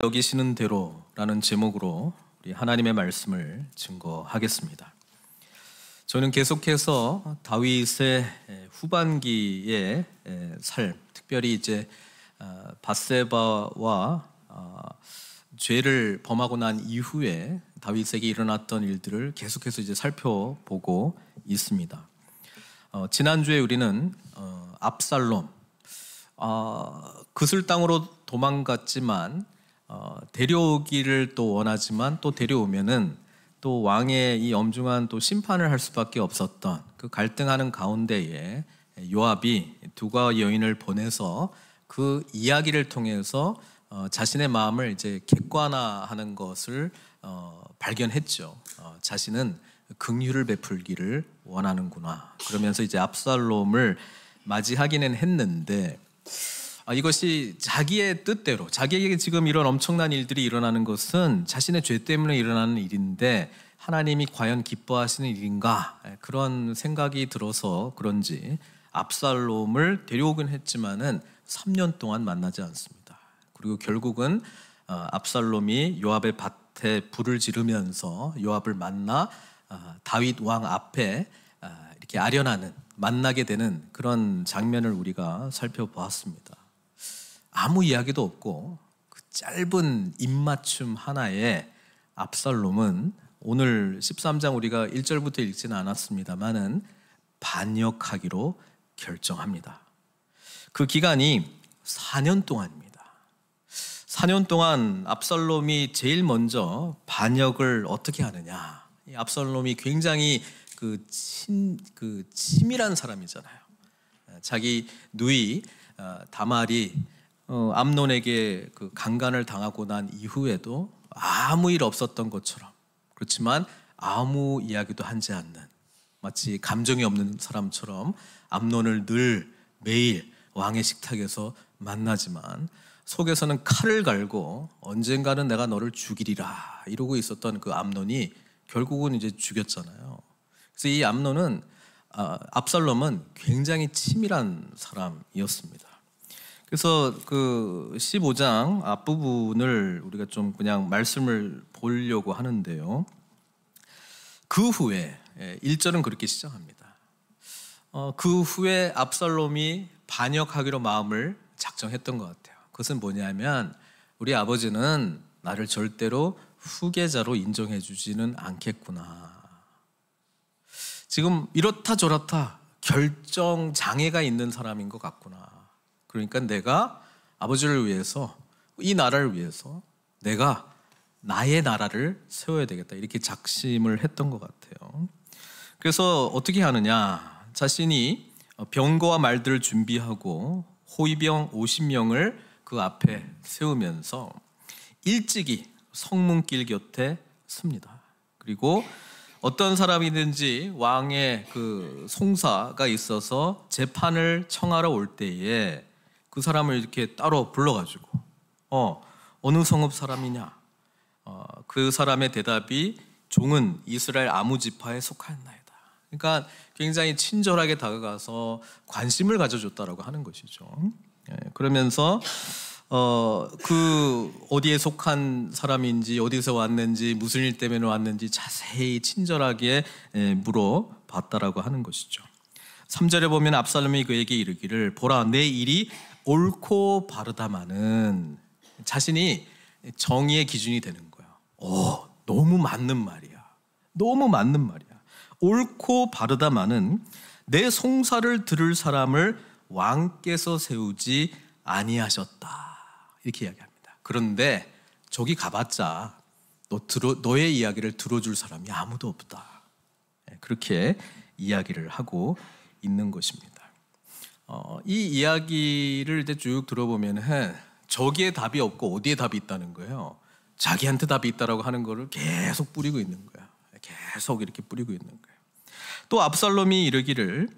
여기시는 대로라는 제목으로 우리 하나님의 말씀을 증거하겠습니다. 저는 계속해서 다윗의 후반기의 삶, 특별히 이제 밧세바와 죄를 범하고 난 이후에 다윗에게 일어났던 일들을 계속해서 이제 살펴보고 있습니다. 지난주에 우리는 압살롬, 그슬 땅으로 도망갔지만 데려오기를 또 원하지만 또 데려오면은 또 왕의 이 엄중한 또 심판을 할 수밖에 없었던 그 갈등하는 가운데에 요압이 두가 여인을 보내서 그 이야기를 통해서 자신의 마음을 이제 객관화하는 것을 발견했죠. 자신은 긍휼을 베풀기를 원하는구나. 그러면서 이제 압살롬을 맞이하기는 했는데 이것이 자기의 뜻대로, 자기에게 지금 이런 엄청난 일들이 일어나는 것은 자신의 죄 때문에 일어나는 일인데 하나님이 과연 기뻐하시는 일인가? 그런 생각이 들어서 그런지 압살롬을 데려오긴 했지만은 3년 동안 만나지 않습니다. 그리고 결국은 압살롬이 요압의 밭에 불을 지르면서 요압을 만나 다윗 왕 앞에 이렇게 아련하는, 만나게 되는 그런 장면을 우리가 살펴보았습니다. 아무 이야기도 없고 그 짧은 입맞춤 하나에 압살롬은 오늘 13장 우리가 1절부터 읽지는 않았습니다만은 반역하기로 결정합니다. 그 기간이 4년 동안입니다. 4년 동안 압살롬이 제일 먼저 반역을 어떻게 하느냐. 이 압살롬이 굉장히 치밀한 사람이잖아요. 자기 누이 다말이 암논에게 그 강간을 당하고 난 이후에도 아무 일 없었던 것처럼, 그렇지만 아무 이야기도 하지 않는, 마치 감정이 없는 사람처럼 암논을 늘 매일 왕의 식탁에서 만나지만 속에서는 칼을 갈고 언젠가는 내가 너를 죽이리라 이러고 있었던 그 암논이 결국은 이제 죽였잖아요. 그래서 이 암논은 압살롬은 굉장히 치밀한 사람이었습니다. 그래서 그 15장 앞부분을 우리가 좀 그냥 말씀을 보려고 하는데요. 그 후에 1절은 그렇게 시작합니다. 그 후에 압살롬이 반역하기로 마음을 작정했던 것 같아요. 그것은 뭐냐면 우리 아버지는 나를 절대로 후계자로 인정해 주지는 않겠구나. 지금 이렇다 저렇다 결정 장애가 있는 사람인 것 같구나. 그러니까 내가 아버지를 위해서, 이 나라를 위해서 내가 나의 나라를 세워야 되겠다, 이렇게 작심을 했던 것 같아요. 그래서 어떻게 하느냐, 자신이 병거와 말들을 준비하고 호위병 50명을 그 앞에 세우면서 일찍이 성문길 곁에 섭니다. 그리고 어떤 사람이든지 왕의 그 송사가 있어서 재판을 청하러 올 때에 그 사람을 이렇게 따로 불러가지고 어느 성읍 사람이냐? 그 사람의 대답이 종은 이스라엘 아무 지파에 속하였나이다. 그러니까 굉장히 친절하게 다가가서 관심을 가져줬다라고 하는 것이죠. 그러면서 그 어디에 속한 사람인지, 어디서 왔는지, 무슨 일 때문에 왔는지 자세히 친절하게 물어봤다라고 하는 것이죠. 3절에 보면 압살롬이 그에게 이르기를 보라, 내 일이 옳고 바르다마는, 자신이 정의의 기준이 되는 거예요. 너무 맞는 말이야. 너무 맞는 말이야. 옳고 바르다마는 내 송사를 들을 사람을 왕께서 세우지 아니하셨다, 이렇게 이야기합니다. 그런데 저기 가봤자 너의 이야기를 들어줄 사람이 아무도 없다, 그렇게 이야기를 하고 있는 것입니다. 이 이야기를 이제 쭉 들어보면 저기에 답이 없고 어디에 답이 있다는 거예요. 자기한테 답이 있다라고 하는 거를 계속 뿌리고 있는 거야. 계속 이렇게 뿌리고 있는 거예요. 또 압살롬이 이르기를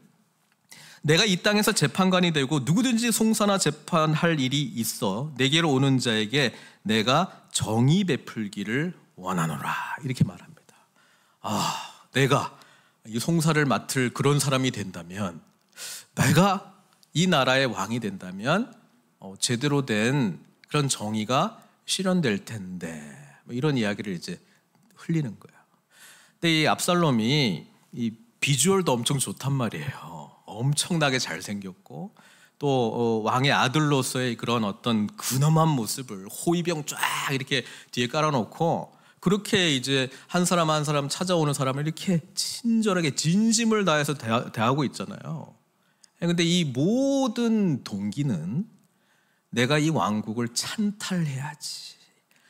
내가 이 땅에서 재판관이 되고 누구든지 송사나 재판할 일이 있어 내게로 오는 자에게 내가 정의 베풀기를 원하노라, 이렇게 말합니다. 내가 이 송사를 맡을 그런 사람이 된다면, 내가 이 나라의 왕이 된다면 제대로 된 그런 정의가 실현될 텐데 뭐 이런 이야기를 이제 흘리는 거예요. 근데 이 압살롬이 이 비주얼도 엄청 좋단 말이에요. 엄청나게 잘생겼고 또 왕의 아들로서의 그런 어떤 근엄한 모습을 호위병 쫙 이렇게 뒤에 깔아놓고 그렇게 이제 한 사람 한 사람 찾아오는 사람을 이렇게 친절하게 진심을 다해서 대하고 있잖아요. 근데 이 모든 동기는 내가 이 왕국을 찬탈해야지.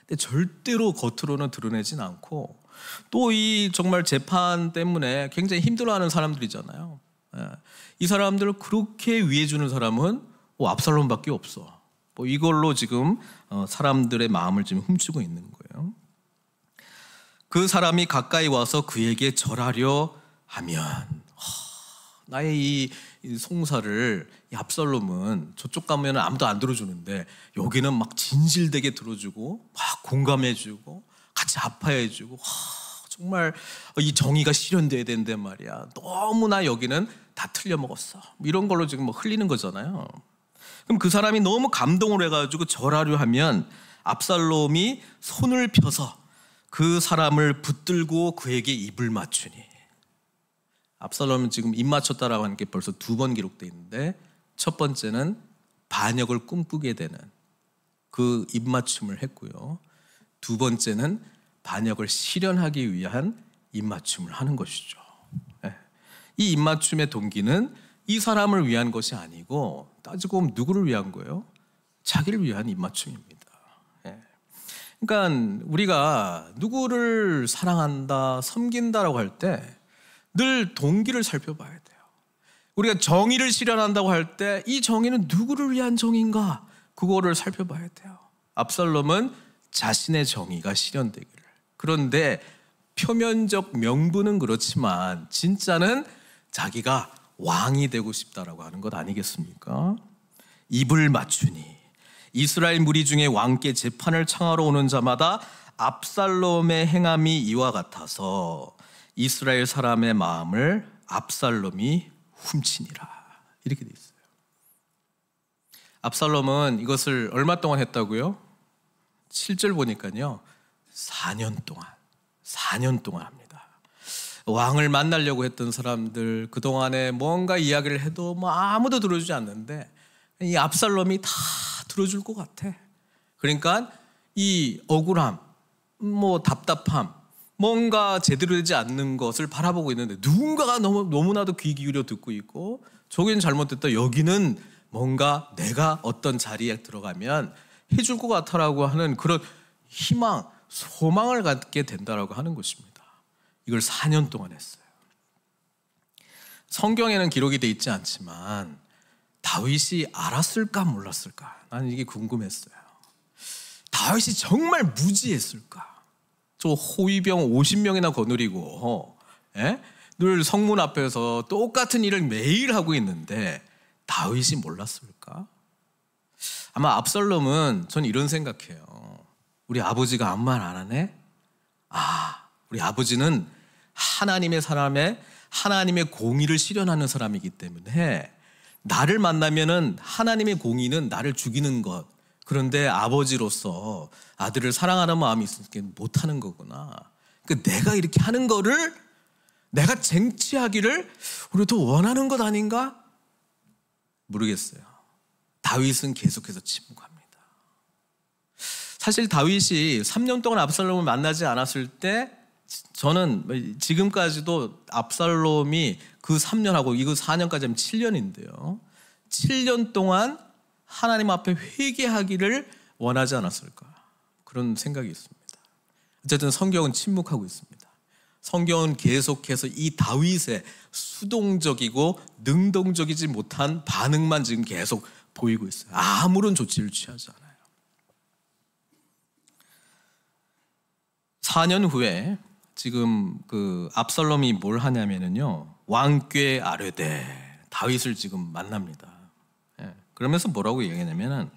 근데 절대로 겉으로는 드러내진 않고 또 이 정말 재판 때문에 굉장히 힘들어하는 사람들이잖아요. 이 사람들을 그렇게 위해주는 사람은 압살롬밖에 없어. 뭐 이걸로 지금 사람들의 마음을 지금 훔치고 있는 거예요. 그 사람이 가까이 와서 그에게 절하려 하면 나의 이 송사를 이 압살롬은 저쪽 가면 아무도 안 들어주는데 여기는 막 진실되게 들어주고 막 공감해주고 같이 아파해주고 정말 이 정의가 실현돼야 된단 말이야. 너무나 여기는 다 틀려먹었어. 이런 걸로 지금 뭐 흘리는 거잖아요. 그럼 그 사람이 너무 감동을 해가지고 절하려 하면 압살롬이 손을 펴서 그 사람을 붙들고 그에게 입을 맞추니. 압살롬은 지금 입 맞췄다라고 하는 게 벌써 2번 기록되어 있는데 첫 번째는 반역을 꿈꾸게 되는 그 입맞춤을 했고요. 2번째는 반역을 실현하기 위한 입맞춤을 하는 것이죠. 이 입맞춤의 동기는 이 사람을 위한 것이 아니고 따지고 보면 누구를 위한 거예요? 자기를 위한 입맞춤입니다. 그러니까 우리가 누구를 사랑한다, 섬긴다라고 할 때 늘 동기를 살펴봐야 돼요. 우리가 정의를 실현한다고 할 때 이 정의는 누구를 위한 정의인가? 그거를 살펴봐야 돼요. 압살롬은 자신의 정의가 실현되기를. 그런데 표면적 명분은 그렇지만 진짜는 자기가 왕이 되고 싶다라고 하는 것 아니겠습니까? 입을 맞추니 이스라엘 무리 중에 왕께 재판을 청하러 오는 자마다 압살롬의 행함이 이와 같아서 이스라엘 사람의 마음을 압살롬이 훔치니라. 이렇게 돼 있어요. 압살롬은 이것을 얼마 동안 했다고요? 7절 보니까요 4년 동안 합니다. 왕을 만나려고 했던 사람들 그동안에 뭔가 이야기를 해도 뭐 아무도 들어주지 않는데 이 압살롬이 다 들어줄 것 같아. 그러니까 이 억울함, 뭐 답답함, 뭔가 제대로 되지 않는 것을 바라보고 있는데 누군가가 너무나도 귀 기울여 듣고 있고 저기는 잘못됐다. 여기는 뭔가 내가 어떤 자리에 들어가면 해줄 것 같아라고 하는 그런 희망, 소망을 갖게 된다라고 하는 것입니다. 이걸 4년 동안 했어요. 성경에는 기록이 돼 있지 않지만 다윗이 알았을까 몰랐을까? 나는 이게 궁금했어요. 다윗이 정말 무지했을까? 저 호위병 50명이나 거느리고 늘 성문 앞에서 똑같은 일을 매일 하고 있는데 다윗이 몰랐을까? 아마 압살롬은 전 이런 생각해요. 우리 아버지가 아무 말 안 하네? 우리 아버지는 하나님의 사람의 하나님의 공의를 실현하는 사람이기 때문에 나를 만나면은 하나님의 공의는 나를 죽이는 것. 그런데 아버지로서 아들을 사랑하는 마음이 있으니까 못하는 거구나. 그러니까 내가 이렇게 하는 거를 내가 쟁취하기를 우리도 원하는 것 아닌가? 모르겠어요. 다윗은 계속해서 침묵합니다. 사실 다윗이 3년 동안 압살롬을 만나지 않았을 때 저는 지금까지도 압살롬이 그 3년하고 이거 4년까지 하면 7년인데요. 7년 동안 하나님 앞에 회개하기를 원하지 않았을까? 그런 생각이 있습니다. 어쨌든 성경은 침묵하고 있습니다. 성경은 계속해서 이 다윗의 수동적이고 능동적이지 못한 반응만 지금 계속 보이고 있어요. 아무런 조치를 취하지 않아요. 4년 후에 지금 그 압살롬이 뭘 하냐면요, 왕께 아뢰되 다윗을 지금 만납니다. 그러면서 뭐라고 얘기하냐면은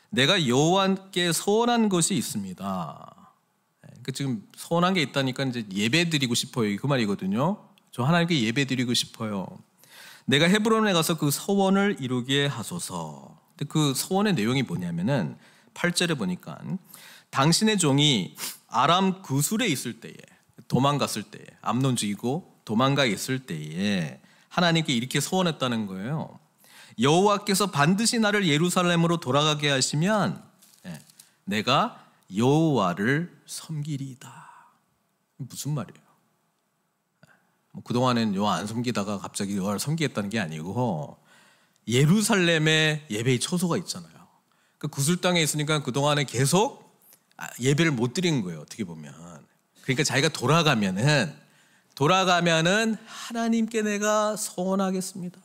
내가 여호와께 소원한 것이 있습니다. 지금 소원한 게 있다니까 이제 예배 드리고 싶어요. 그 말이거든요. 저 하나님께 예배 드리고 싶어요. 내가 헤브론에 가서 그 소원을 이루게 하소서. 근데 그 소원의 내용이 뭐냐면은 8절에 보니까 당신의 종이 아람 구술에 있을 때에, 도망갔을 때에, 암논 죽이고 도망가 있을 때에 하나님께 이렇게 소원했다는 거예요. 여호와께서 반드시 나를 예루살렘으로 돌아가게 하시면 내가 여호와를 섬기리이다. 무슨 말이에요? 그동안엔 여호와 안 섬기다가 갑자기 여호와를 섬기겠다는 게 아니고 예루살렘에 예배의 처소가 있잖아요. 그 구슬 땅에 있으니까 그동안에 계속 예배를 못 드린 거예요. 어떻게 보면. 그러니까 자기가 돌아가면은 하나님께 내가 소원하겠습니다.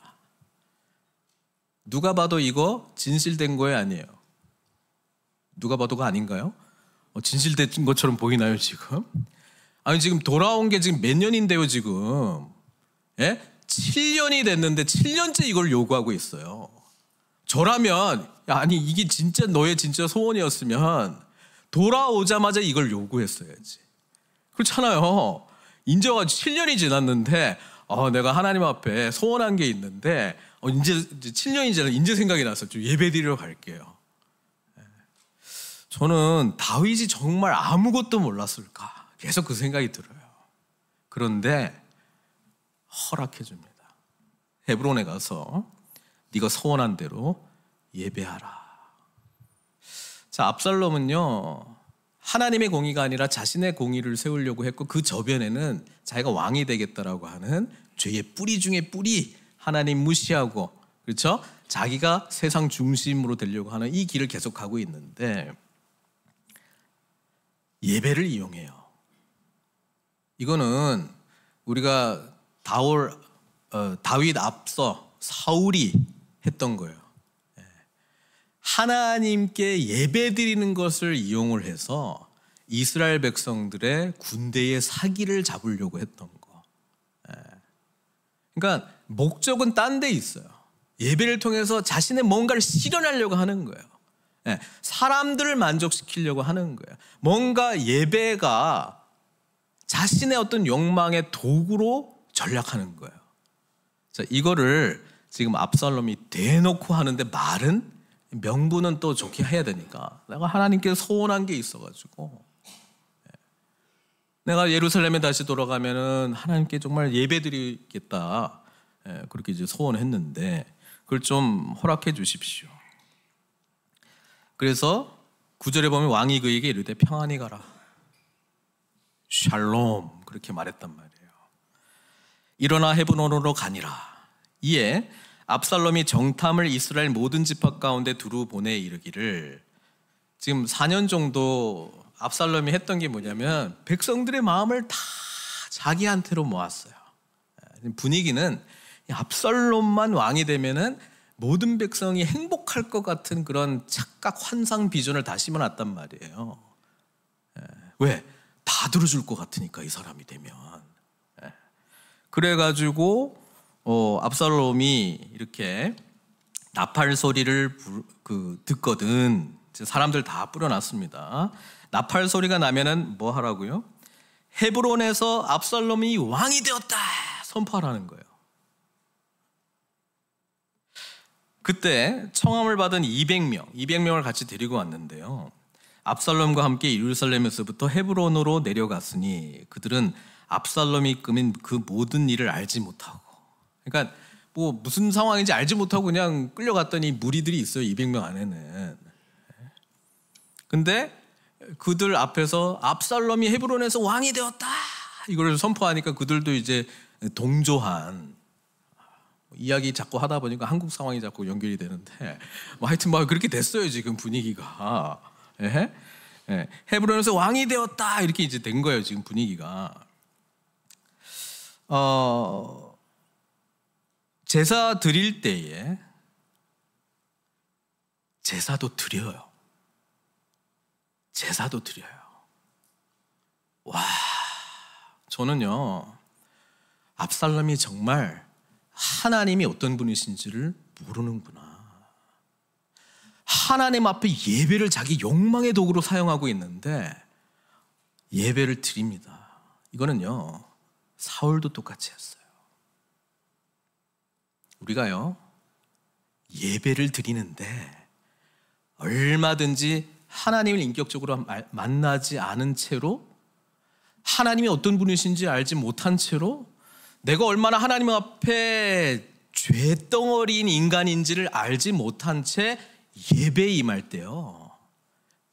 누가 봐도 이거 진실된 거예요, 아니에요? 누가 봐도가 아닌가요? 진실된 것처럼 보이나요, 지금? 아니, 지금 돌아온 게 지금 몇 년인데요, 지금? 예? 7년이 됐는데 7년째 이걸 요구하고 있어요. 저라면, 아니, 이게 진짜 너의 진짜 소원이었으면 돌아오자마자 이걸 요구했어야지. 그렇잖아요. 이제 7년이 지났는데, 내가 하나님 앞에 소원한 게 있는데, 이제 7년이 지나 이제 생각이 나서 좀 예배 드리러 갈게요. 저는 다윗이 정말 아무것도 몰랐을까? 계속 그 생각이 들어요. 그런데 허락해 줍니다. 헤브론에 가서 네가 소원한 대로 예배하라. 자, 압살롬은요, 하나님의 공의가 아니라 자신의 공의를 세우려고 했고, 그 저변에는 자기가 왕이 되겠다라고 하는 죄의 뿌리 중에 뿌리, 하나님 무시하고, 그렇죠? 자기가 세상 중심으로 되려고 하는 이 길을 계속 가고 있는데 예배를 이용해요. 이거는 우리가 다윗 앞서 사울이 했던 거예요. 하나님께 예배 드리는 것을 이용을 해서 이스라엘 백성들의 군대의 사기를 잡으려고 했던 거. 그러니까 목적은 딴 데 있어요. 예배를 통해서 자신의 뭔가를 실현하려고 하는 거예요. 사람들을 만족시키려고 하는 거예요. 뭔가 예배가 자신의 어떤 욕망의 도구로 전략하는 거예요. 자, 이거를 지금 압살롬이 대놓고 하는데 말은, 명분은 또 좋게 해야 되니까, 내가 하나님께 소원한 게 있어가지고 내가 예루살렘에 다시 돌아가면은 하나님께 정말 예배드리겠다, 그렇게 이제 소원했는데 그걸 좀 허락해 주십시오. 그래서 9절에 보면 왕이 그에게 이르되 평안히 가라, 샬롬, 그렇게 말했단 말이에요. 일어나 헤브론으로 가니라. 이에 압살롬이 정탐을 이스라엘 모든 지파 가운데 두루 보내 이르기를, 지금 4년 정도 압살롬이 했던 게 뭐냐면 백성들의 마음을 다 자기한테로 모았어요. 분위기는 압살롬만 왕이 되면은 모든 백성이 행복할 것 같은 그런 착각, 환상, 비전을 다 심어놨단 말이에요. 왜? 다 들어줄 것 같으니까, 이 사람이 되면. 그래가지고 압살롬이 이렇게 나팔 소리를 듣거든 사람들 다 뿌려놨습니다. 나팔 소리가 나면은 뭐 하라고요? 헤브론에서 압살롬이 왕이 되었다 선포하라는 거예요. 그때 청함을 받은 200명을 같이 데리고 왔는데요, 압살롬과 함께 예루살렘에서부터 헤브론으로 내려갔으니 그들은 압살롬이 꾸민 그 모든 일을 알지 못하고, 그러니까 뭐 무슨 상황인지 알지 못하고 그냥 끌려갔더니 무리들이 있어요, 200명 안에는. 근데 그들 앞에서 압살롬이 헤브론에서 왕이 되었다 이걸 선포하니까 그들도 이제 동조한, 이야기 자꾸 하다 보니까 한국 상황이 자꾸 연결이 되는데, 하여튼 그렇게 됐어요, 지금 분위기가. 헤브론에서 왕이 되었다 이렇게 이제 된 거예요, 지금 분위기가. 제사 드릴 때에 제사도 드려요. 제사도 드려요. 와, 저는요, 압살롬이 정말 하나님이 어떤 분이신지를 모르는구나. 하나님 앞에 예배를 자기 욕망의 도구로 사용하고 있는데 예배를 드립니다. 이거는요, 사울도 똑같이 했어요. 우리가요, 예배를 드리는데 얼마든지 하나님을 인격적으로 만나지 않은 채로, 하나님이 어떤 분이신지 알지 못한 채로, 내가 얼마나 하나님 앞에 죄덩어리인 인간인지를 알지 못한 채 예배에 임할 때요,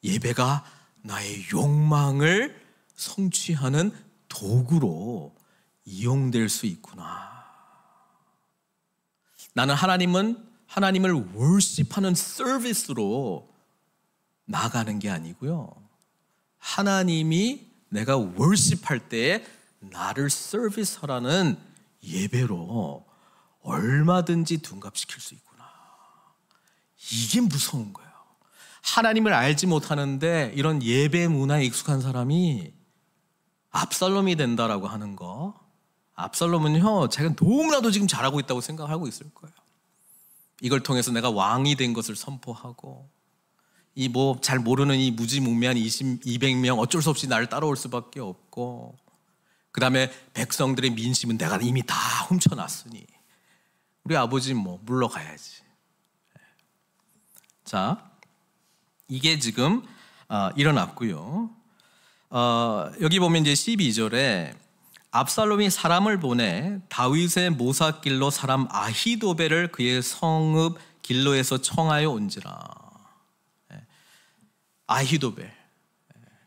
예배가 나의 욕망을 성취하는 도구로 이용될 수 있구나. 나는 하나님을 월십하는 서비스로 나가는 게 아니고요, 하나님이 내가 월십할 때에 나를 서비스하라는 예배로 얼마든지 둔갑시킬 수 있구나. 이게 무서운 거예요. 하나님을 알지 못하는데 이런 예배 문화에 익숙한 사람이 압살롬이 된다라고 하는 거, 압살롬은요, 자기가 너무나도 지금 잘하고 있다고 생각하고 있을 거예요. 이걸 통해서 내가 왕이 된 것을 선포하고, 이 뭐 잘 모르는 이 무지몽매한 200명 어쩔 수 없이 나를 따라올 수밖에 없고, 그 다음에 백성들의 민심은 내가 이미 다 훔쳐놨으니 우리 아버지 뭐 물러가야지. 자, 이게 지금 일어났고요. 여기 보면 이제 12절에 압살롬이 사람을 보내 다윗의 모사길로 사람 아히도벨을 그의 성읍 길로에서 청하여 온지라. 아히도벨,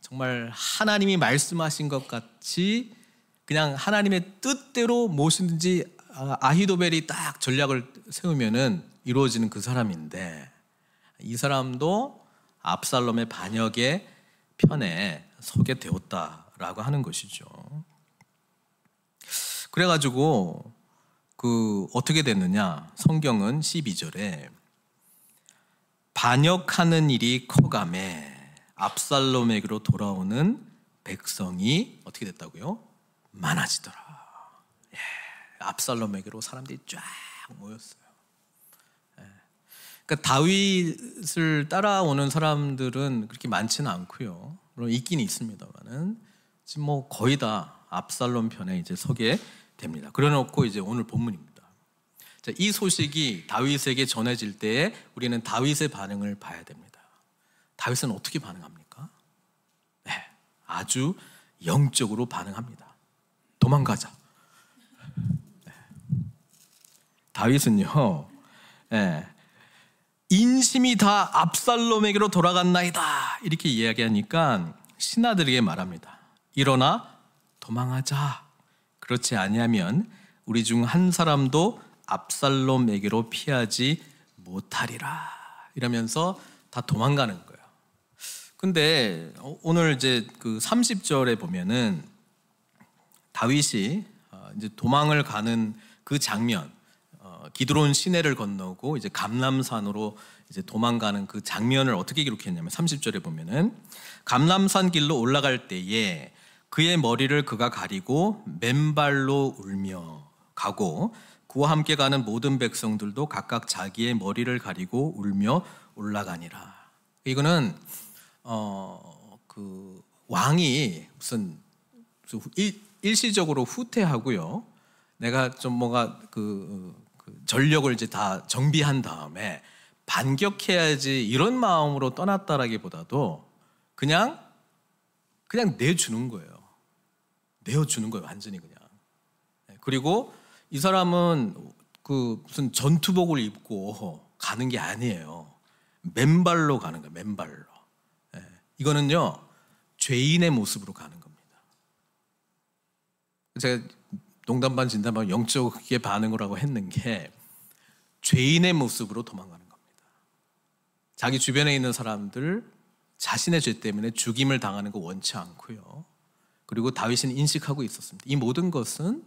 정말 하나님이 말씀하신 것 같이 그냥 하나님의 뜻대로 무엇이든지 아히도벨이 딱 전략을 세우면은 이루어지는 그 사람인데, 이 사람도 압살롬의 반역의 편에 서게 되었다라고 하는 것이죠. 그래가지고 어떻게 됐느냐, 성경은 12절에 반역하는 일이 커가매 압살롬에게로 돌아오는 백성이 어떻게 됐다고요? 많아지더라. 예, 압살롬에게로 사람들이 쫙 모였어요. 예. 그러니까 다윗을 따라오는 사람들은 그렇게 많지는 않고요. 물론 있긴 있습니다만은 지금 뭐 거의 다 압살롬 편에 이제 서게 됩니다. 그래놓고 이제 오늘 본문입니다. 자, 이 소식이 다윗에게 전해질 때에 우리는 다윗의 반응을 봐야 됩니다. 다윗은 어떻게 반응합니까? 네, 아주 영적으로 반응합니다. 도망가자. 네. 다윗은요, 네, 인심이 다 압살롬에게로 돌아갔나이다 이렇게 이야기하니까 신하들에게 말합니다. 일어나 도망하자. 그렇지 아니하면 우리 중 한 사람도 압살롬에게로 피하지 못하리라. 이러면서 다 도망가는 거예요. 근데 오늘 이제 그 30절에 보면은 다윗이 이제 도망을 가는 그 장면, 기드론 시내를 건너고 이제 감람산으로 이제 도망가는 그 장면을 어떻게 기록했냐면 30절에 보면은 감람산 길로 올라갈 때에 그의 머리를 그가 가리고 맨발로 울며 가고 그와 함께 가는 모든 백성들도 각각 자기의 머리를 가리고 울며 올라가니라. 이거는 그 왕이 무슨 일시적으로 후퇴하고요, 내가 좀 뭔가 그 전력을 이제 다 정비한 다음에 반격해야지 이런 마음으로 떠났다라기보다도 그냥 내주는 거예요. 내어주는 거예요, 완전히 그냥. 그리고 이 사람은 그 무슨 전투복을 입고 가는 게 아니에요. 맨발로 가는 거예요, 맨발로. 이거는요, 죄인의 모습으로 가는 겁니다. 제가 농담 반 진담 반 영적의 반응을 하고 했는 게 죄인의 모습으로 도망가는 겁니다. 자기 주변에 있는 사람들 자신의 죄 때문에 죽임을 당하는 거 원치 않고요. 그리고 다윗은 인식하고 있었습니다. 이 모든 것은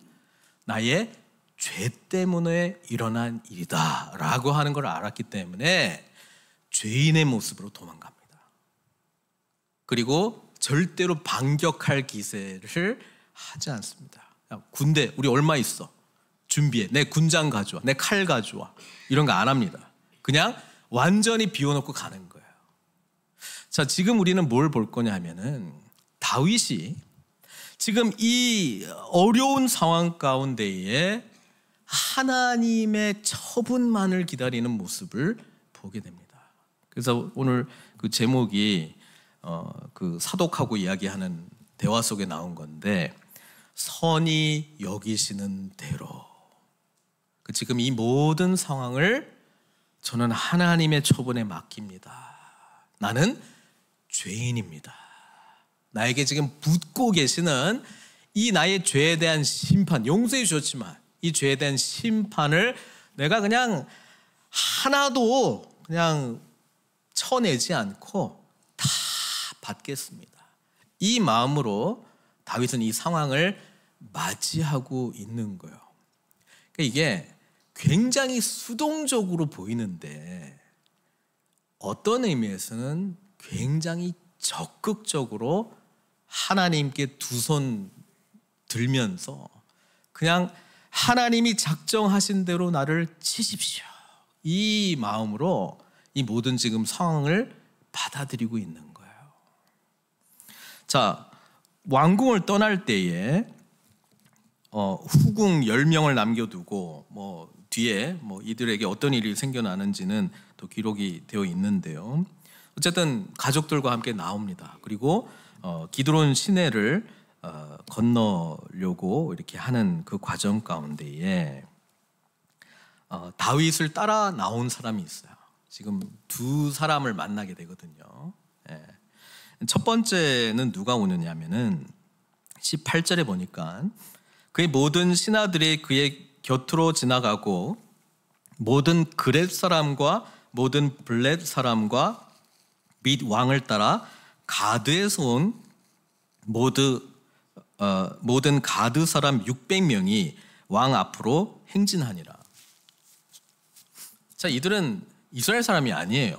나의 죄 때문에 일어난 일이다 라고 하는 걸 알았기 때문에 죄인의 모습으로 도망갑니다. 그리고 절대로 반격할 기세를 하지 않습니다. 군대 우리 얼마 있어? 준비해. 내 군장 가져와. 내 칼 가져와. 이런 거 안 합니다. 그냥 완전히 비워놓고 가는 거예요. 자, 지금 우리는 뭘 볼 거냐 하면은 다윗이 지금 이 어려운 상황 가운데에 하나님의 처분만을 기다리는 모습을 보게 됩니다. 그래서 오늘 그 제목이 그 사독하고 이야기하는 대화 속에 나온 건데, 선히 여기시는 대로 지금 이 모든 상황을 저는 하나님의 처분에 맡깁니다. 나는 죄인입니다. 나에게 지금 붙고 계시는 이 나의 죄에 대한 심판, 용서해 주셨지만 이 죄에 대한 심판을 내가 그냥 하나도 그냥 쳐내지 않고 다 받겠습니다. 이 마음으로 다윗은 이 상황을 맞이하고 있는 거예요. 그러니까 이게 굉장히 수동적으로 보이는데 어떤 의미에서는 굉장히 적극적으로 하나님께 두 손 들면서 그냥 하나님이 작정하신 대로 나를 치십시오, 이 마음으로 이 모든 지금 상황을 받아들이고 있는 거예요. 자, 왕궁을 떠날 때에 후궁 10명을 남겨두고 뒤에 이들에게 어떤 일이 생겨나는지는 또 기록이 되어 있는데요. 어쨌든 가족들과 함께 나옵니다. 그리고 기드론 시내를 건너려고 이렇게 하는 그 과정 가운데에 다윗을 따라 나온 사람이 있어요. 지금 두 사람을 만나게 되거든요. 첫 번째는 누가 오느냐면은 18절에 보니까 그의 모든 신하들이 그의 곁으로 지나가고 모든 그렛 사람과 모든 블렛 사람과 및 왕을 따라 가드에서 온 모든 가드 사람 600명이 왕 앞으로 행진하니라. 자, 이들은 이스라엘 사람이 아니에요.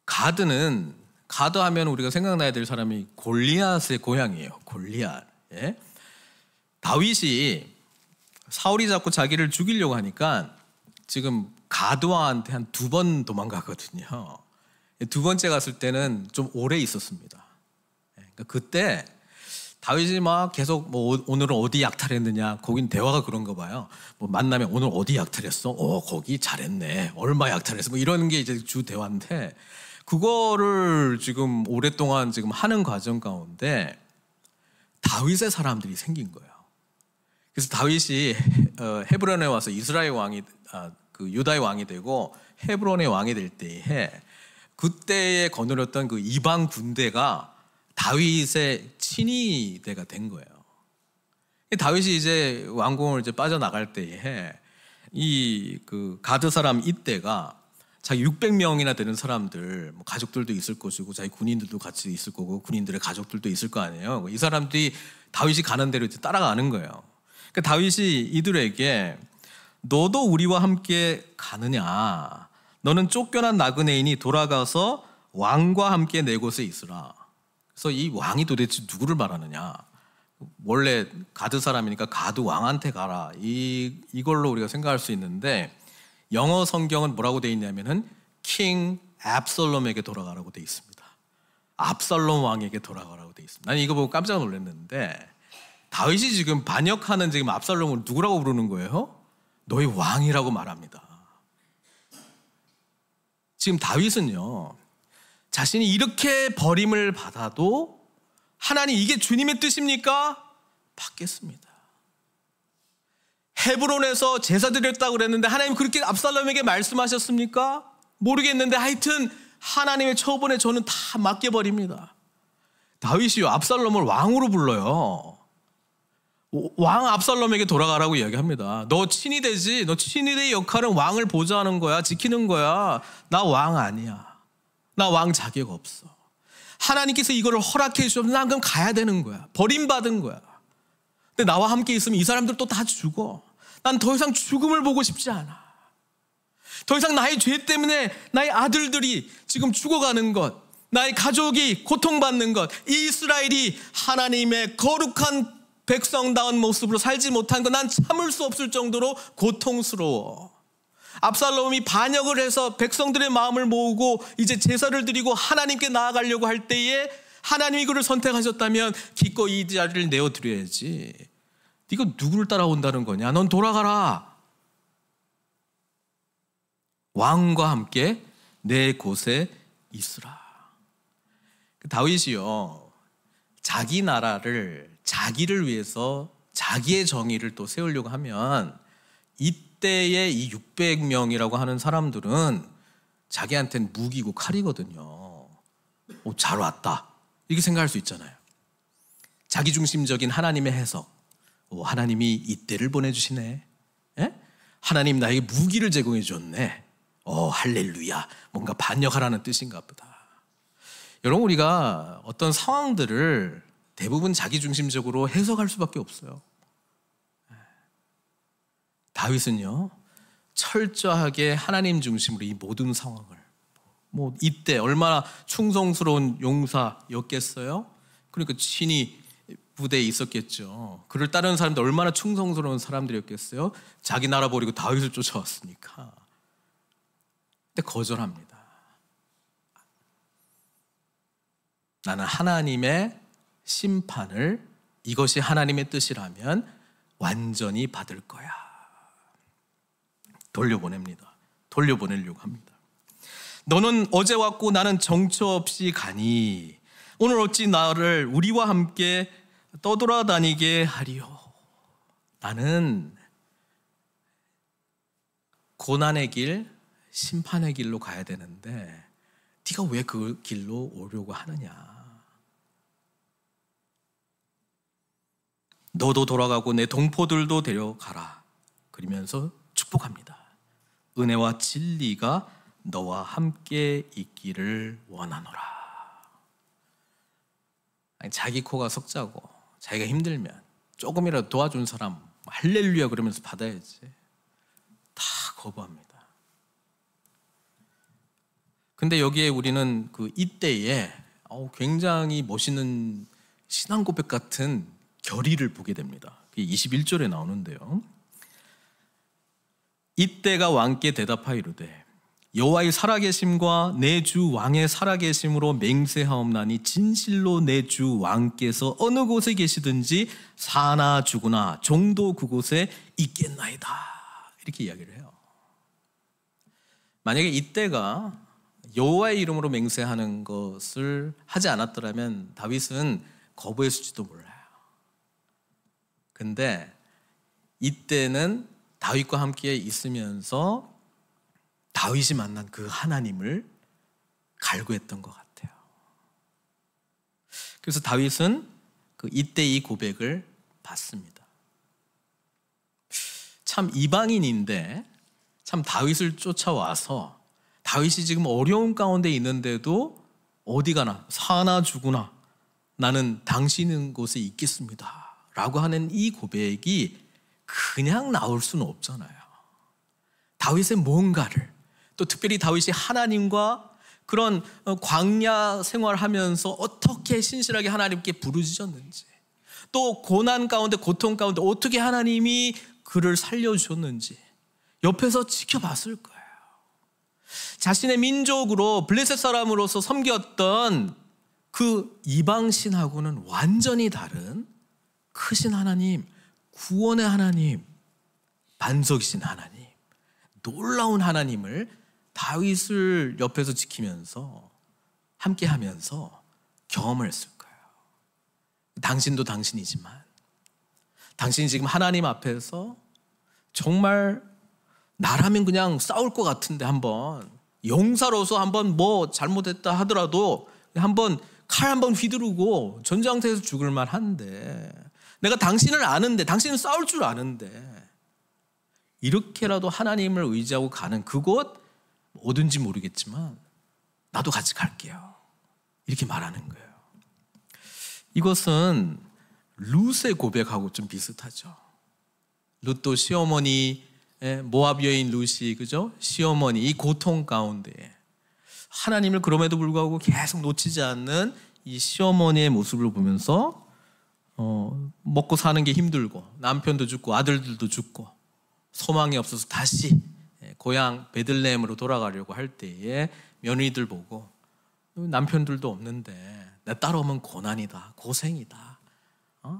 가드 하면 우리가 생각나야 될 사람이 골리앗의 고향이에요. 골리앗. 예? 다윗이 사울이 자꾸 자기를 죽이려고 하니까 지금 가드 왕한테 한 2번 도망가거든요. 두 번째 갔을 때는 좀 오래 있었습니다. 그러니까 그때 다윗이 막 계속 오늘은 어디 약탈했느냐, 거긴 대화가 그런가 봐요. 만나면 오늘 어디 약탈했어? 거기 잘했네. 얼마 약탈했어? 이런 게 이제 주 대화인데, 그거를 지금 오랫동안 지금 하는 과정 가운데 다윗의 사람들이 생긴 거예요. 그래서 다윗이 헤브론에 와서 이스라엘 왕이 그 유다의 왕이 되고 헤브론의 왕이 될 때에 그때에 거느렸던 그 이방 군대가 다윗의 친위대가 된 거예요. 다윗이 이제 왕궁을 이제 빠져나갈 때에 이 그 가드 사람 이때가 자기 600명이나 되는 사람들, 가족들도 있을 것이고 자기 군인들도 같이 있을 거고 군인들의 가족들도 있을 거 아니에요. 이 사람들이 다윗이 가는 대로 이제 따라가는 거예요. 그러니까 다윗이 이들에게 너도 우리와 함께 가느냐? 너는 쫓겨난 나그네인이 돌아가서 왕과 함께 내 곳에 있으라. 그래서 이 왕이 도대체 누구를 말하느냐? 원래 가드 사람이니까 가드 왕한테 가라. 이걸로 우리가 생각할 수 있는데 영어 성경은 뭐라고 되어 있냐면은 킹 압살롬에게 돌아가라고 되어 있습니다. 압살롬 왕에게 돌아가라고 되어 있습니다. 난 이거 보고 깜짝 놀랐는데 다윗이 지금 반역하는 지금 압살롬을 누구라고 부르는 거예요? 너희 왕이라고 말합니다. 지금 다윗은요, 자신이 이렇게 버림을 받아도 하나님 이게 주님의 뜻입니까? 받겠습니다. 헤브론에서 제사 드렸다고 그랬는데 하나님 그렇게 압살롬에게 말씀하셨습니까? 모르겠는데 하여튼 하나님의 처분에 저는 다 맡겨버립니다. 다윗이요, 압살롬을 왕으로 불러요. 왕 압살롬에게 돌아가라고 이야기합니다. 너 친위대지? 너 친위대의 역할은 왕을 보좌하는 거야, 지키는 거야. 나 왕 아니야. 나 왕 자격 없어. 하나님께서 이거를 허락해 주셨는데 난 그럼 가야 되는 거야. 버림받은 거야. 근데 나와 함께 있으면 이 사람들 또 다 죽어. 난 더 이상 죽음을 보고 싶지 않아. 더 이상 나의 죄 때문에 나의 아들들이 지금 죽어가는 것, 나의 가족이 고통받는 것, 이스라엘이 하나님의 거룩한 백성다운 모습으로 살지 못한 것, 난 참을 수 없을 정도로 고통스러워. 압살롬이 반역을 해서 백성들의 마음을 모으고 이제 제사를 드리고 하나님께 나아가려고 할 때에 하나님이 그를 선택하셨다면 기꺼이 이 자리를 내어드려야지. 네가 누구를 따라온다는 거냐? 넌 돌아가라. 왕과 함께 내 곳에 있으라. 다윗이요, 자기 나라를 자기를 위해서 자기의 정의를 또 세우려고 하면 이때의 이 600명이라고 하는 사람들은 자기한테는 무기고 칼이거든요. 잘 왔다 이렇게 생각할 수 있잖아요. 자기중심적인 하나님의 해석, 하나님이 이때를 보내주시네, 하나님 나에게 무기를 제공해 줬네, 할렐루야, 뭔가 반역하라는 뜻인가 보다. 여러분, 우리가 어떤 상황들을 대부분 자기중심적으로 해석할 수밖에 없어요. 다윗은요, 철저하게 하나님 중심으로 이 모든 상황을, 이때 얼마나 충성스러운 용사였겠어요? 그러니까 친히 부대에 있었겠죠. 그를 따르는 사람들 얼마나 충성스러운 사람들이었겠어요? 자기 나라 버리고 다윗을 쫓아왔으니까. 근데 거절합니다. 나는 하나님의 심판을, 이것이 하나님의 뜻이라면 완전히 받을 거야. 돌려보냅니다. 돌려보내려고 합니다. 너는 어제 왔고 나는 정처 없이 가니 오늘 어찌 나를 우리와 함께 떠돌아다니게 하리요. 나는 고난의 길, 심판의 길로 가야 되는데 네가 왜 그 길로 오려고 하느냐. 너도 돌아가고 내 동포들도 데려가라. 그러면서 축복합니다. 은혜와 진리가 너와 함께 있기를 원하노라. 아니, 자기 코가 석자고 자기가 힘들면 조금이라도 도와준 사람 할렐루야 그러면서 받아야지. 다 거부합니다. 근데 여기에 우리는 이때에 굉장히 멋있는 신앙 고백 같은 결의를 보게 됩니다. 21절에 나오는데요. 이때가 왕께 대답하이르되 여호와의 살아계심과 내 주 왕의 살아계심으로 맹세하옵나니 진실로 내 주 왕께서 어느 곳에 계시든지 사나 죽으나 종도 그곳에 있겠나이다. 이렇게 이야기를 해요. 만약에 이때가 여호와의 이름으로 맹세하는 것을 하지 않았더라면 다윗은 거부했을지도 몰라요. 근데 이때는 다윗과 함께 있으면서 다윗이 만난 그 하나님을 갈구했던 것 같아요. 그래서 다윗은 이때 이 고백을 받습니다. 참 이방인인데 참 다윗을 쫓아와서 다윗이 지금 어려운 가운데 있는데도 어디 가나 사나 죽으나 나는 당신 곳에 있겠습니다 라고 하는 이 고백이 그냥 나올 수는 없잖아요. 다윗의 뭔가를, 또 특별히 다윗이 하나님과 그런 광야 생활하면서 어떻게 신실하게 하나님께 부르짖었는지, 또 고난 가운데 고통 가운데 어떻게 하나님이 그를 살려주셨는지 옆에서 지켜봤을 거예요. 자신의 민족으로 블레셋 사람으로서 섬겼던 그 이방신하고는 완전히 다른 크신 하나님, 구원의 하나님, 반석이신 하나님, 놀라운 하나님을 다윗을 옆에서 지키면서 함께하면서 경험을 했을 거예요. 당신도 당신이지만 당신이 지금 하나님 앞에서 정말 나라면 그냥 싸울 것 같은데 한번 용사로서 한번 뭐 잘못했다 하더라도 한번 칼 한번 휘두르고 전장터에서 죽을 만한데, 내가 당신을 아는데, 당신은 싸울 줄 아는데 이렇게라도 하나님을 의지하고 가는 그곳 어딘지 모르겠지만 나도 같이 갈게요. 이렇게 말하는 거예요. 이것은 룻의 고백하고 좀 비슷하죠. 룻도 시어머니, 모압 여인 룻이, 그죠? 시어머니 이 고통 가운데 하나님을 그럼에도 불구하고 계속 놓치지 않는 이 시어머니의 모습을 보면서 먹고 사는 게 힘들고 남편도 죽고 아들들도 죽고 소망이 없어서 다시 고향 베들레헴으로 돌아가려고 할 때에 며느리들 보고 남편들도 없는데 나 따라오면 고난이다, 고생이다.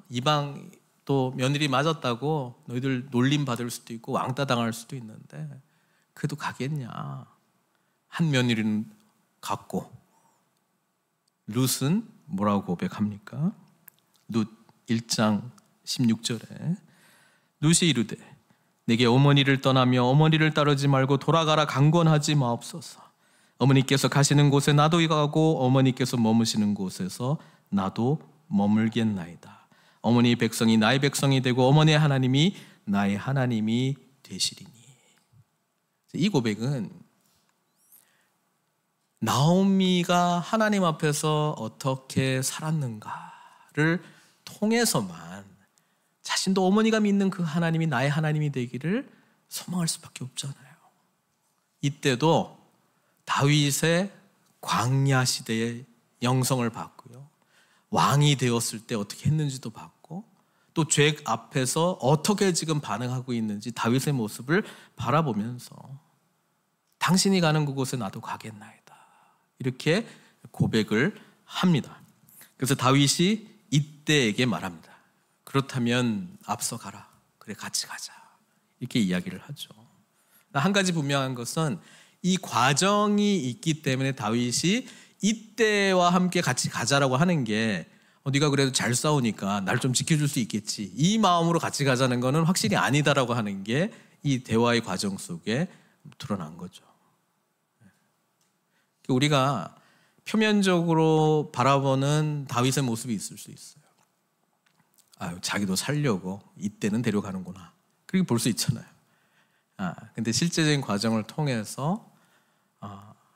이방 또 며느리 맞았다고 너희들 놀림 받을 수도 있고 왕따 당할 수도 있는데 그래도 가겠냐. 한 며느리는 갔고 룻은 뭐라고 고백합니까? 룻 1장 16절에 룻이 이르되 내게 어머니를 떠나며 어머니를 따르지 말고 돌아가라 강권하지 마옵소서. 어머니께서 가시는 곳에 나도 가고 어머니께서 머무시는 곳에서 나도 머물겠나이다. 어머니의 백성이 나의 백성이 되고 어머니의 하나님이 나의 하나님이 되시리니. 이 고백은 나오미가 하나님 앞에서 어떻게 살았는가를 통해서만 자신도 어머니가 믿는 그 하나님이 나의 하나님이 되기를 소망할 수밖에 없잖아요. 이때도 다윗의 광야 시대의 영성을 봤고요. 왕이 되었을 때 어떻게 했는지도 봤고 또 죄 앞에서 어떻게 지금 반응하고 있는지 다윗의 모습을 바라보면서 당신이 가는 그곳에 나도 가겠나이다. 이렇게 고백을 합니다. 그래서 다윗이 이때에게 말합니다. 그렇다면 앞서 가라. 그래 같이 가자. 이렇게 이야기를 하죠. 한 가지 분명한 것은 이 과정이 있기 때문에 다윗이 이때와 함께 같이 가자라고 하는 게 네가 그래도 잘 싸우니까 날 좀 지켜줄 수 있겠지. 이 마음으로 같이 가자는 거는 확실히 아니다라고 하는 게 이 대화의 과정 속에 드러난 거죠. 우리가 표면적으로 바라보는 다윗의 모습이 있을 수 있어요. 자기도 살려고 이때는 데려가는구나. 그렇게 볼 수 있잖아요. 근데 실제적인 과정을 통해서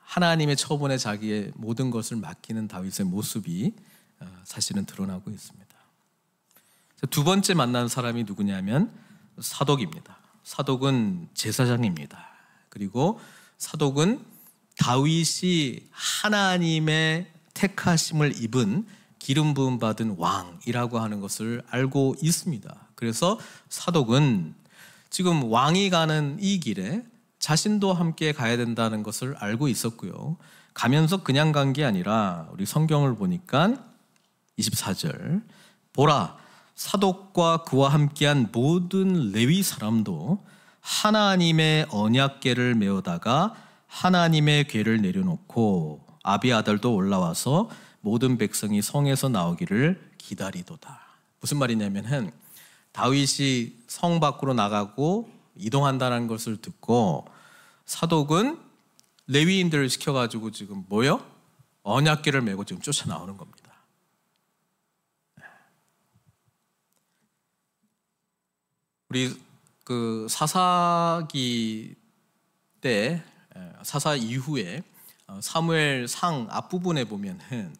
하나님의 처분에 자기의 모든 것을 맡기는 다윗의 모습이 사실은 드러나고 있습니다. 두 번째 만난 사람이 누구냐면 사독입니다. 사독은 제사장입니다. 그리고 사독은 다윗이 하나님의 택하심을 입은 기름 부음 받은 왕이라고 하는 것을 알고 있습니다. 그래서 사독은 지금 왕이 가는 이 길에 자신도 함께 가야 된다는 것을 알고 있었고요. 가면서 그냥 간 게 아니라 우리 성경을 보니까 24절 보라 사독과 그와 함께한 모든 레위 사람도 하나님의 언약궤를 메어다가 하나님의 궤를 내려놓고 아비아달도 올라와서 모든 백성이 성에서 나오기를 기다리도다. 무슨 말이냐면은 다윗이 성 밖으로 나가고 이동한다는 것을 듣고 사독은 레위인들을 시켜가지고 지금 뭐요? 언약궤를 메고 지금 쫓아 나오는 겁니다. 우리 그 사사기 때 사사 이후에 사무엘 상 앞부분에 보면은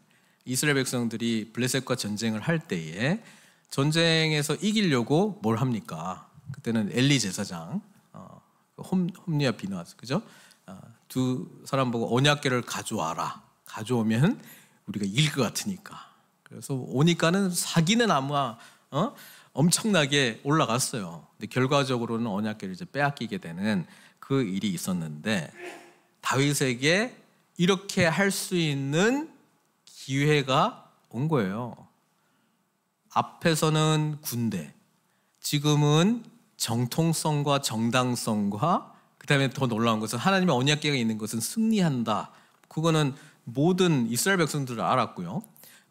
이스라엘 백성들이 블레셋과 전쟁을 할 때에 전쟁에서 이기려고 뭘 합니까? 그때는 엘리 제사장, 홈리와 비나스, 그죠? 두 사람 보고 언약궤를 가져와라. 가져오면 우리가 이길 것 같으니까. 그래서 오니까는 사기는 아마 엄청나게 올라갔어요. 근데 결과적으로는 언약궤를 이제 빼앗기게 되는 그 일이 있었는데 다윗에게 이렇게 할 수 있는 기회가 온 거예요. 앞에서는 군대, 지금은 정통성과 정당성과 그다음에 더 놀라운 것은 하나님의 언약궤가 있는 것은 승리한다. 그거는 모든 이스라엘 백성들을 알았고요.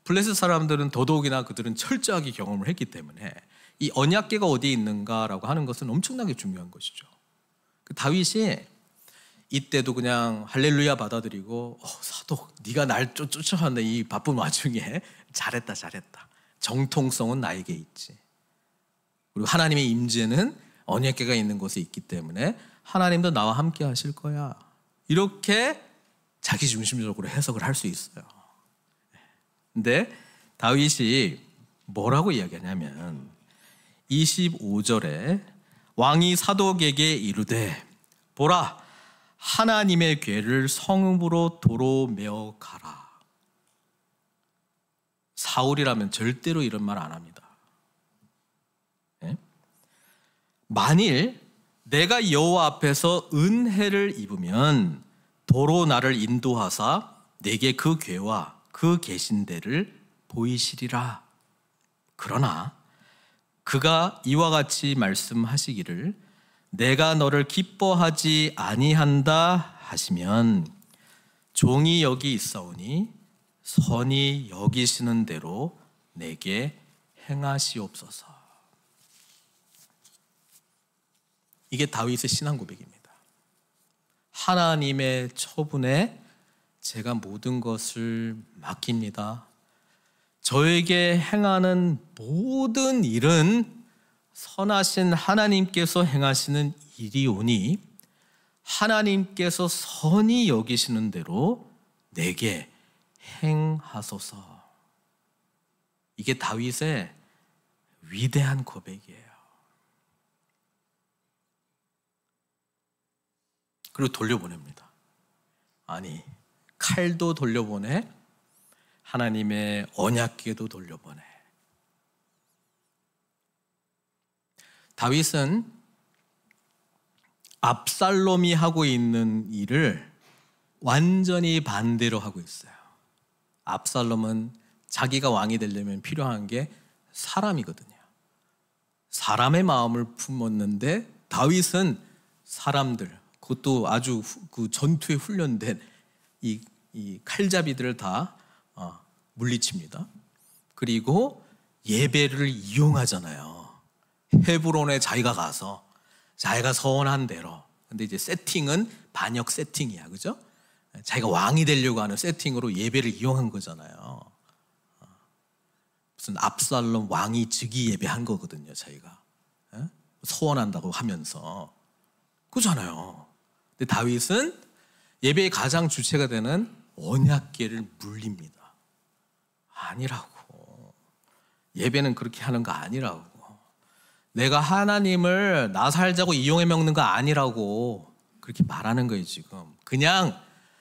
블레셋 사람들은 더더욱이나 그들은 철저하게 경험을 했기 때문에 이 언약궤가 어디에 있는가라고 하는 것은 엄청나게 중요한 것이죠. 다윗이 이때도 그냥 할렐루야 받아들이고 사독 네가 날 쫓아왔네 이 바쁜 와중에 잘했다 정통성은 나에게 있지. 그리고 하나님의 임재는 언약궤가 있는 곳에 있기 때문에 하나님도 나와 함께 하실 거야. 이렇게 자기 중심적으로 해석을 할 수 있어요. 근데 다윗이 뭐라고 이야기하냐면 25절에 왕이 사독에게 이르되 보라 하나님의 궤를 성읍으로 도로 메어 가라. 사울이라면 절대로 이런 말 안 합니다. 네? 만일 내가 여호와 앞에서 은혜를 입으면 도로 나를 인도하사 내게 그 궤와 그 계신 데를 보이시리라. 그러나 그가 이와 같이 말씀하시기를 내가 너를 기뻐하지 아니한다 하시면 종이 여기 있사오니 선히 여기시는 대로 내게 행하시옵소서. 이게 다윗의 신앙 고백입니다. 하나님의 처분에 제가 모든 것을 맡깁니다. 저에게 행하는 모든 일은 선하신 하나님께서 행하시는 일이오니 하나님께서 선히 여기시는 대로 내게 행하소서. 이게 다윗의 위대한 고백이에요. 그리고 돌려보냅니다. 아니, 칼도 돌려보내, 하나님의 언약궤도 돌려보내. 다윗은 압살롬이 하고 있는 일을 완전히 반대로 하고 있어요. 압살롬은 자기가 왕이 되려면 필요한 게 사람이거든요. 사람의 마음을 품었는데 다윗은 사람들, 그것도 아주 그 전투에 훈련된 이 칼잡이들을 다 물리칩니다. 그리고 예배를 이용하잖아요. 헤브론에 자기가 가서 자기가 서원한 대로. 근데 이제 세팅은 반역 세팅이야, 그죠? 자기가 왕이 되려고 하는 세팅으로 예배를 이용한 거잖아요. 무슨 압살롬 왕이 즉위 예배한 거거든요, 자기가. 서원한다고 하면서. 그잖아요. 근데 다윗은 예배의 가장 주체가 되는 언약궤를 물립니다. 아니라고. 예배는 그렇게 하는 거 아니라고. 내가 하나님을 나 살자고 이용해 먹는 거 아니라고 그렇게 말하는 거예요, 지금. 그냥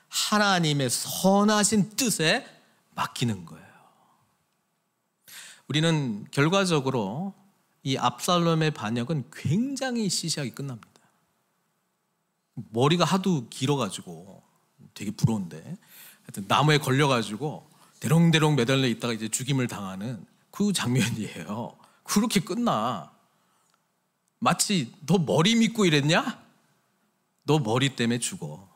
하나님의 선하신 뜻에 맡기는 거예요. 우리는 결과적으로 이 압살롬의 반역은 굉장히 시시하게 끝납니다. 머리가 하도 길어가지고 되게 부러운데 하여튼 나무에 걸려가지고 대롱대롱 매달려 있다가 이제 죽임을 당하는 그 장면이에요. 그렇게 끝나. 마치 너 머리 믿고 이랬냐? 너 머리 때문에 죽어.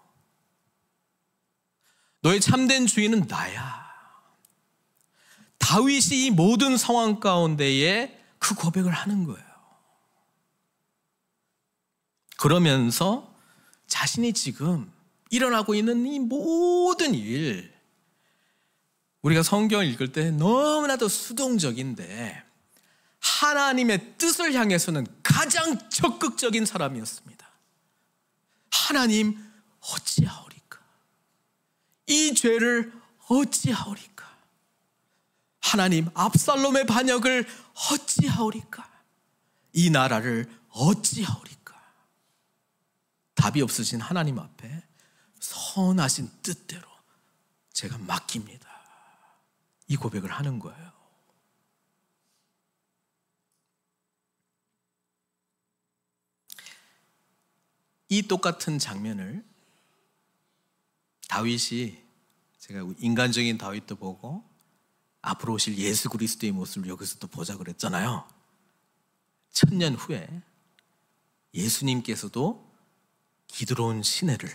너의 참된 주인은 나야. 다윗이 이 모든 상황 가운데에 그 고백을 하는 거예요. 그러면서 자신이 지금 일어나고 있는 이 모든 일, 우리가 성경을 읽을 때 너무나도 수동적인데 하나님의 뜻을 향해서는 가장 적극적인 사람이었습니다. 하나님 어찌하오리까? 이 죄를 어찌하오리까? 하나님 압살롬의 반역을 어찌하오리까? 이 나라를 어찌하오리까? 답이 없으신 하나님 앞에 선하신 뜻대로 제가 맡깁니다. 이 고백을 하는 거예요. 이 똑같은 장면을 다윗이, 제가 인간적인 다윗도 보고 앞으로 오실 예수 그리스도의 모습을 여기서도 보자 그랬잖아요. 1000년 후에 예수님께서도 기드론 시내를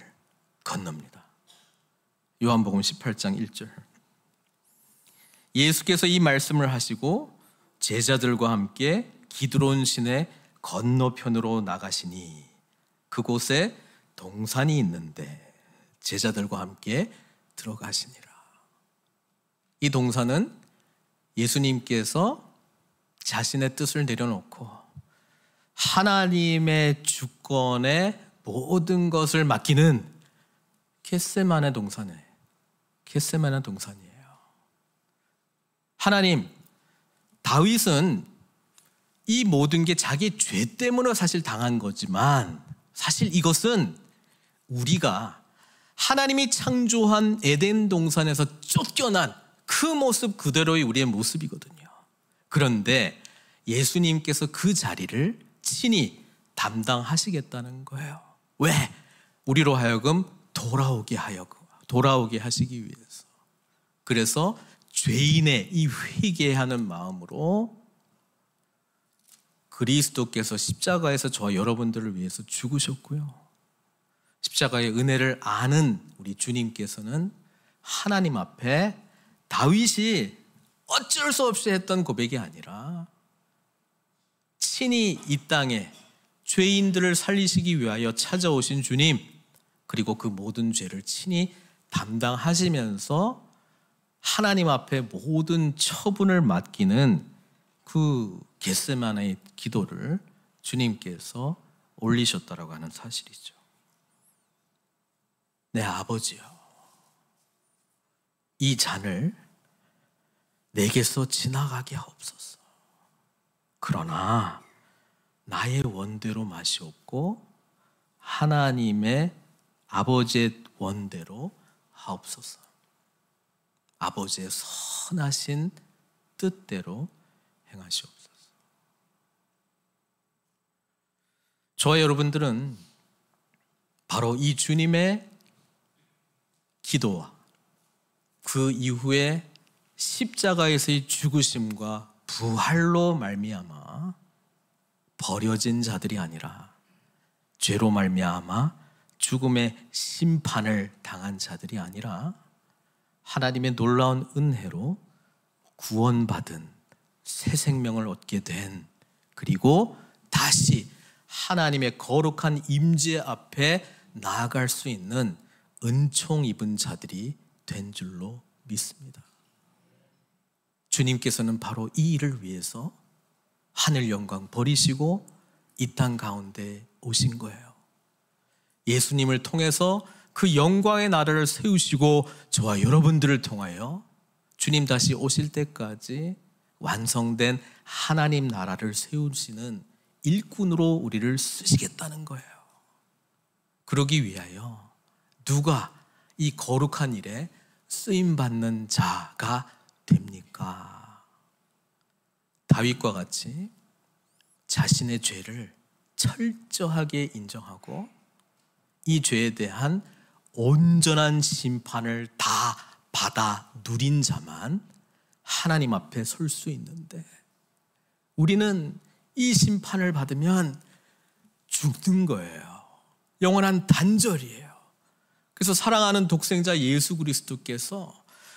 건넙니다. 요한복음 18장 1절. 예수께서 이 말씀을 하시고 제자들과 함께 기드론 시내 건너편으로 나가시니 그곳에 동산이 있는데 제자들과 함께 들어가시니라. 이 동산은 예수님께서 자신의 뜻을 내려놓고 하나님의 주권에 모든 것을 맡기는 겟세마네 동산이에요. 하나님, 다윗은 이 모든 게 자기 죄 때문에 사실 당한 거지만 사실 이것은 우리가 하나님이 창조한 에덴 동산에서 쫓겨난 그 모습 그대로의 우리의 모습이거든요. 그런데 예수님께서 그 자리를 친히 담당하시겠다는 거예요. 왜? 우리로 하여금 돌아오게 하시기 위해서. 그래서 죄인의 이 회개하는 마음으로 그리스도께서 십자가에서 저와 여러분들을 위해서 죽으셨고요. 십자가의 은혜를 아는 우리 주님께서는 하나님 앞에 다윗이 어쩔 수 없이 했던 고백이 아니라 친히 이 땅에 죄인들을 살리시기 위하여 찾아오신 주님, 그리고 그 모든 죄를 친히 담당하시면서 하나님 앞에 모든 처분을 맡기는 그 겟세마네의 기도를 주님께서 올리셨다라고 하는 사실이죠. 내 아버지여, 이 잔을 내게서 지나가게 하옵소서. 그러나 나의 원대로 마시옵고 하나님의 아버지의 원대로 하옵소서. 아버지의 선하신 뜻대로 행하시옵소서. 저와 여러분들은 바로 이 주님의 기도와 그 이후에 십자가에서의 죽으심과 부활로 말미암아 버려진 자들이 아니라 죄로 말미암아 죽음의 심판을 당한 자들이 아니라 하나님의 놀라운 은혜로 구원받은 새 생명을 얻게 된, 그리고 다시 하나님의 거룩한 임재 앞에 나아갈 수 있는 은총 입은 자들이 된 줄로 믿습니다. 주님께서는 바로 이 일을 위해서 하늘 영광 버리시고 이 땅 가운데 오신 거예요. 예수님을 통해서 그 영광의 나라를 세우시고 저와 여러분들을 통하여 주님 다시 오실 때까지 완성된 하나님 나라를 세우시는 일꾼으로 우리를 쓰시겠다는 거예요. 그러기 위하여 누가 이 거룩한 일에 쓰임받는 자가 됩니까? 다윗과 같이 자신의 죄를 철저하게 인정하고 이 죄에 대한 온전한 심판을 다 받아 누린 자만 하나님 앞에 설 수 있는데, 우리는 이 심판을 받으면 죽는 거예요. 영원한 단절이에요. 그래서 사랑하는 독생자 예수 그리스도께서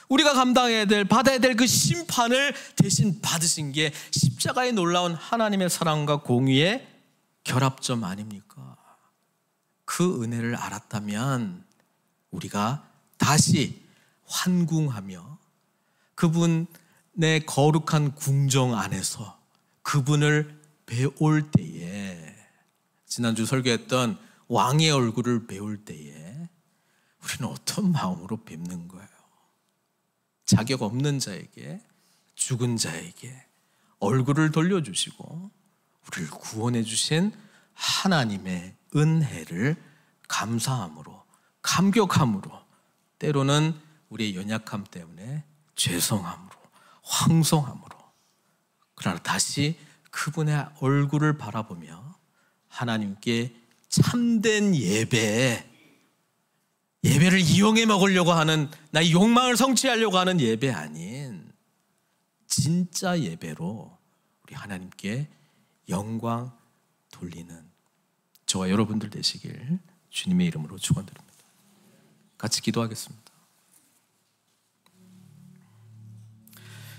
우리가 감당해야 될, 받아야 될 그 심판을 대신 받으신 게 십자가의 놀라운 하나님의 사랑과 공의의 결합점 아닙니까? 그 은혜를 알았다면 우리가 다시 환궁하며 그분의 거룩한 궁정 안에서 그분을 배울 때에, 지난주 설교했던 왕의 얼굴을 배울 때에 우리는 어떤 마음으로 뵙는 거예요? 자격 없는 자에게, 죽은 자에게 얼굴을 돌려주시고 우리를 구원해 주신 하나님의 은혜를 감사함으로, 감격함으로, 때로는 우리의 연약함 때문에 죄송함으로, 황송함으로, 그러나 다시 그분의 얼굴을 바라보며 하나님께 참된 예배를 이용해 먹으려고 하는, 나의 욕망을 성취하려고 하는 예배 아닌 진짜 예배로 우리 하나님께 영광 돌리는 저와 여러분들 되시길 주님의 이름으로 축원드립니다. 같이 기도하겠습니다.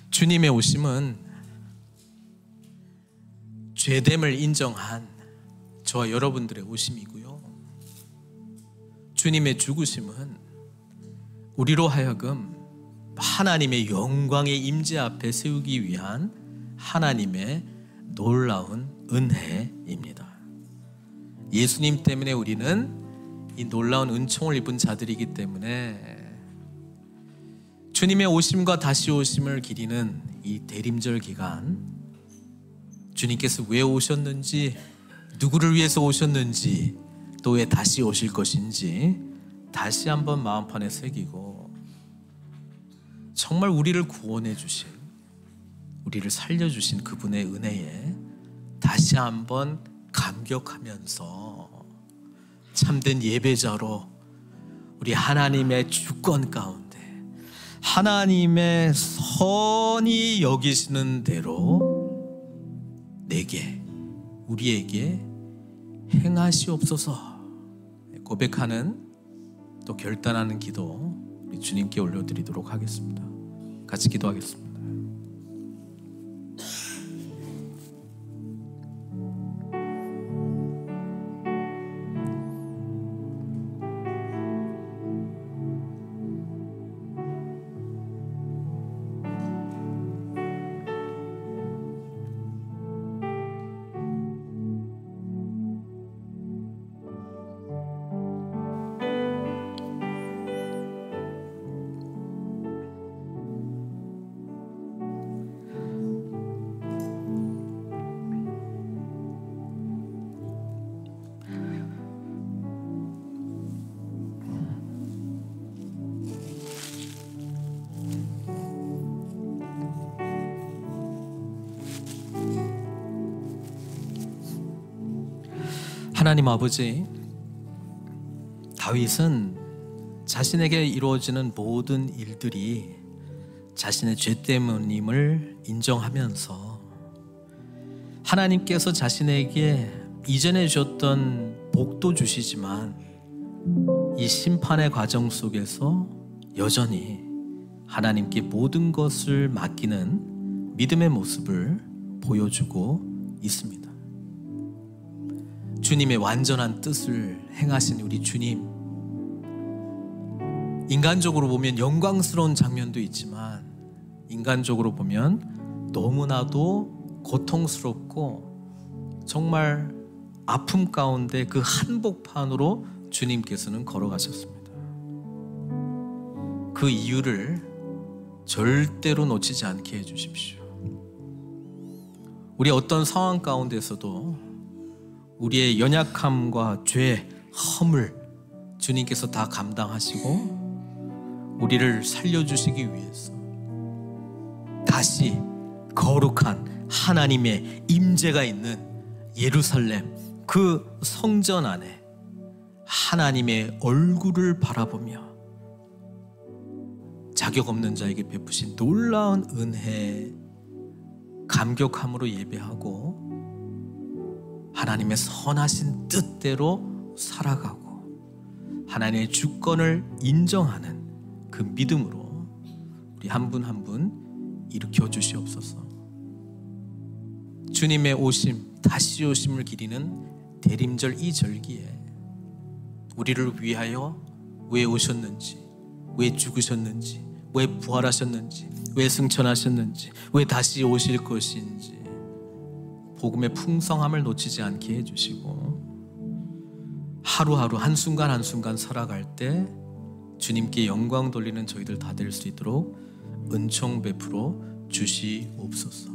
주님의 오심은 죄됨을 인정한 저와 여러분들의 오심이고요, 주님의 죽으심은 우리로 하여금 하나님의 영광의 임재 앞에 세우기 위한 하나님의 놀라운 은혜입니다. 예수님 때문에 우리는 이 놀라운 은총을 입은 자들이기 때문에 주님의 오심과 다시 오심을 기리는 이 대림절 기간, 주님께서 왜 오셨는지, 누구를 위해서 오셨는지, 또 왜 다시 오실 것인지 다시 한번 마음판에 새기고, 정말 우리를 구원해 주신, 우리를 살려주신 그분의 은혜에 다시 한번 감격하면서 참된 예배자로 우리 하나님의 주권 가운데 하나님의 선히 여기시는 대로 내게, 우리에게 행하시옵소서 고백하는, 또 결단하는 기도 우리 주님께 올려드리도록 하겠습니다. 같이 기도하겠습니다. 하나님 아버지, 다윗은 자신에게 이루어지는 모든 일들이 자신의 죄 때문임을 인정하면서 하나님께서 자신에게 이전에 주셨던 복도 주시지만 이 심판의 과정 속에서 여전히 하나님께 모든 것을 맡기는 믿음의 모습을 보여주고 있습니다. 주님의 완전한 뜻을 행하신 우리 주님, 인간적으로 보면 영광스러운 장면도 있지만 인간적으로 보면 너무나도 고통스럽고 정말 아픔 가운데 그 한복판으로 주님께서는 걸어가셨습니다. 그 이유를 절대로 놓치지 않게 해주십시오. 우리 어떤 상황 가운데서도 우리의 연약함과 죄, 허물 주님께서 다 감당하시고 우리를 살려주시기 위해서 다시 거룩한 하나님의 임재가 있는 예루살렘 그 성전 안에 하나님의 얼굴을 바라보며 자격 없는 자에게 베푸신 놀라운 은혜에 감격함으로 예배하고 하나님의 선하신 뜻대로 살아가고 하나님의 주권을 인정하는 그 믿음으로 우리 한 분 한 분 일으켜 주시옵소서. 주님의 오심, 다시 오심을 기리는 대림절 이 절기에 우리를 위하여 왜 오셨는지, 왜 죽으셨는지, 왜 부활하셨는지, 왜 승천하셨는지, 왜 다시 오실 것인지 복음의 풍성함을 놓치지 않게 해주시고 하루하루 한순간 한순간 살아갈 때 주님께 영광 돌리는 저희들 다 될 수 있도록 은총 베풀어 주시옵소서.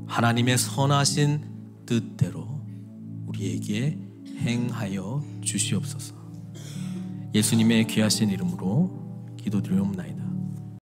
하나님의 선하신 뜻대로 우리에게 행하여 주시옵소서. 예수님의 귀하신 이름으로 기도드리옵나이다.